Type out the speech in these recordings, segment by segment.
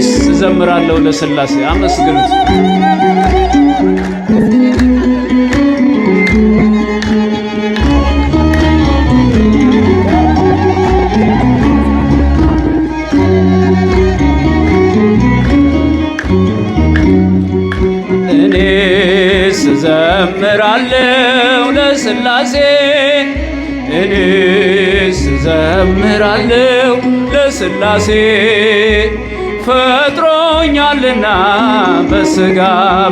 እኔስ እዘምራለሁ ለሥላሴ። አመስግኑት። እኔስ እዘምራለሁ ለሥላሴ እኔስ እዘምራለሁ ለሥላሴ ፈጥሮኛልና በሥጋ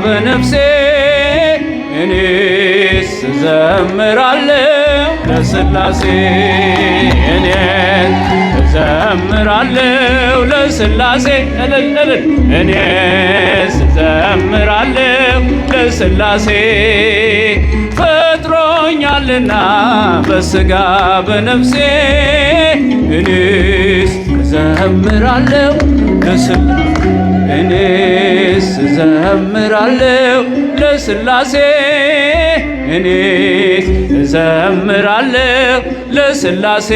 በነፍሴ እኔስ እዘምራለሁ ለሥላሴ እኔስ እዘምራለሁ ለሥላሴ እልል እኔስ እዘምራለሁ ለሥላሴ ፈጥሮኛልና በሥጋ በነፍሴ እኔስ እዘምራለሁ ለሥላሴ እኔስ እዘምራለሁ ለሥላሴ እኔስ እዘምራለሁ ለሥላሴ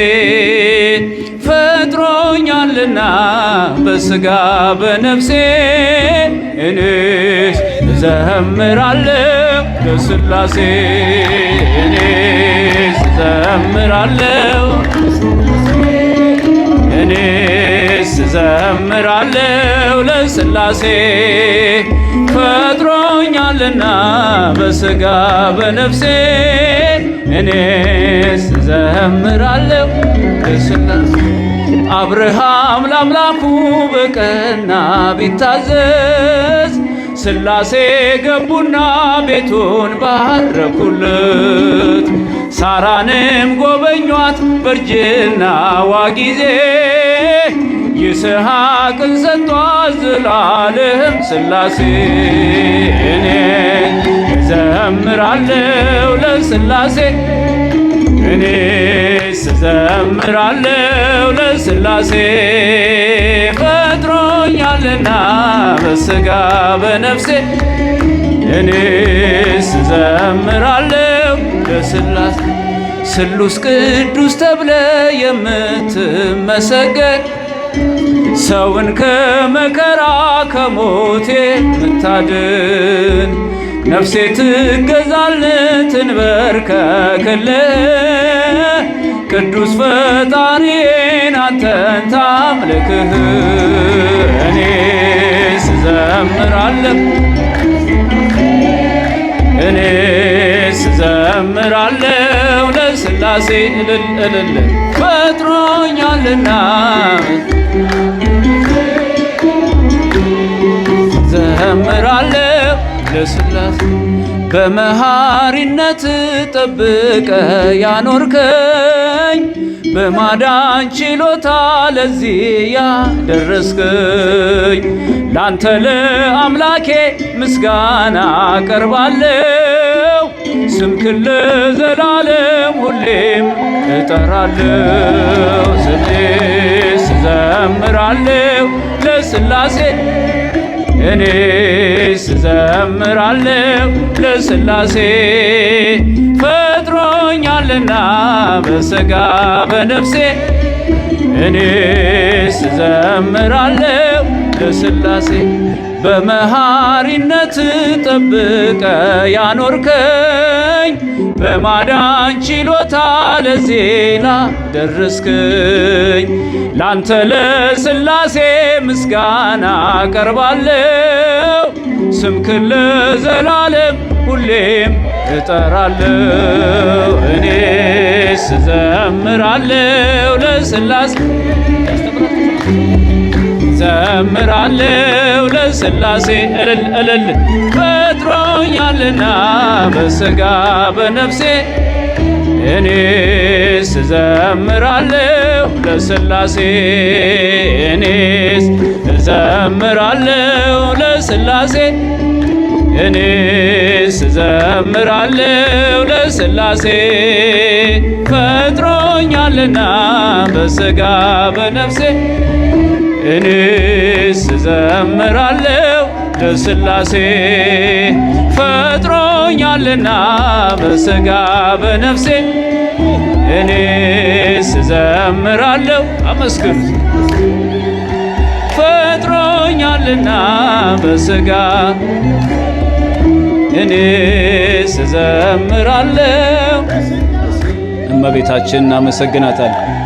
ፈጥሮኛልና በሥጋ በነፍሴ እኔስ እዘምራለሁ ለሥላሴ እኔስ እዘምራለሁ እኔስ እዘምራለሁ ለሥላሴ ፈጥሮኛልና በሥጋ በነፍሴ እኔስ እዘምራለሁ ለሥላሴ አብርሃም ለአምላኩ በቀና ቢታዘዝ ሥላሴ ገቡና ቤቱን ባረኩለት። ሳራንም ጎበኟት በእርጅናዋ ጊዜ ይስሐቅን ሰጥቷት ዘላለም ሥላሴ እኔስ እዘምራለሁ ለሥላሴ እኔስ እዘምራለሁ ለሥላሴ ፈጥሮኛልና በሥጋ በነፍሴ እኔስ እዘምራለሁ ለሥላሴ ስሉስ ቅዱስ ተብለ የምትመሰገን ሰውን ከመከራ ከሞቴ ምታድን ነፍሴ ትገዛልህ ትንበርከክልህ ቅዱስ ፈጣሪን አንተን ታምልክህ እኔስ እዘምራለሁ እኔስ እዘምራለሁ ለሥላሴ እልል እልል ፈጥሮኛልና እዘምራለሁ ለሥላሴ በመሐሪነት ጠብቀ ያኖርከኝ በማዳን ችሎታ ለዚህ ያደረስከኝ ላንተ ለአምላኬ ምስጋና አቀርባለሁ ስምክን ለዘላለም ሁሌም እጠራለሁ እኔስ እዘምራለሁ ለሥላሴ እኔስ እዘምራለሁ ለሥላሴ ፈጥሮኛልና በሥጋ በነፍሴ እኔስ እዘምራለሁ ለሥላሴ በመሐሪነት ጠብቀ ያኖርከኝ በማዳን ችሎታ ለዚህ ላደረስከኝ ላንተ ለሥላሴ ምስጋና አቀርባለሁ ስምክን ለዘላለም ሁሌም እጠራለሁ እኔስ እዘምራለሁ ለሥላሴ እዘምራለሁ ለሥላሴ እልል እልል ፈጥሮኛልና በሥጋ በነፍሴ እኔስ እዘምራለሁ ለሥላሴ እኔስ እዘምራለሁ ለሥላሴ እኔስ እዘምራለሁ ለሥላሴ ፈጥሮኛልና በሥጋ በነፍሴ እኔስ እዘምራለሁ ለሥላሴ ፈጥሮኛልና በሥጋ በነፍሴ እኔስ እዘምራለሁ አመስግኑ ፈጥሮኛልና ተወልዶልኛልና በሥጋ እኔስ እዘምራለሁ። እመቤታችን እናመሰግናታለን።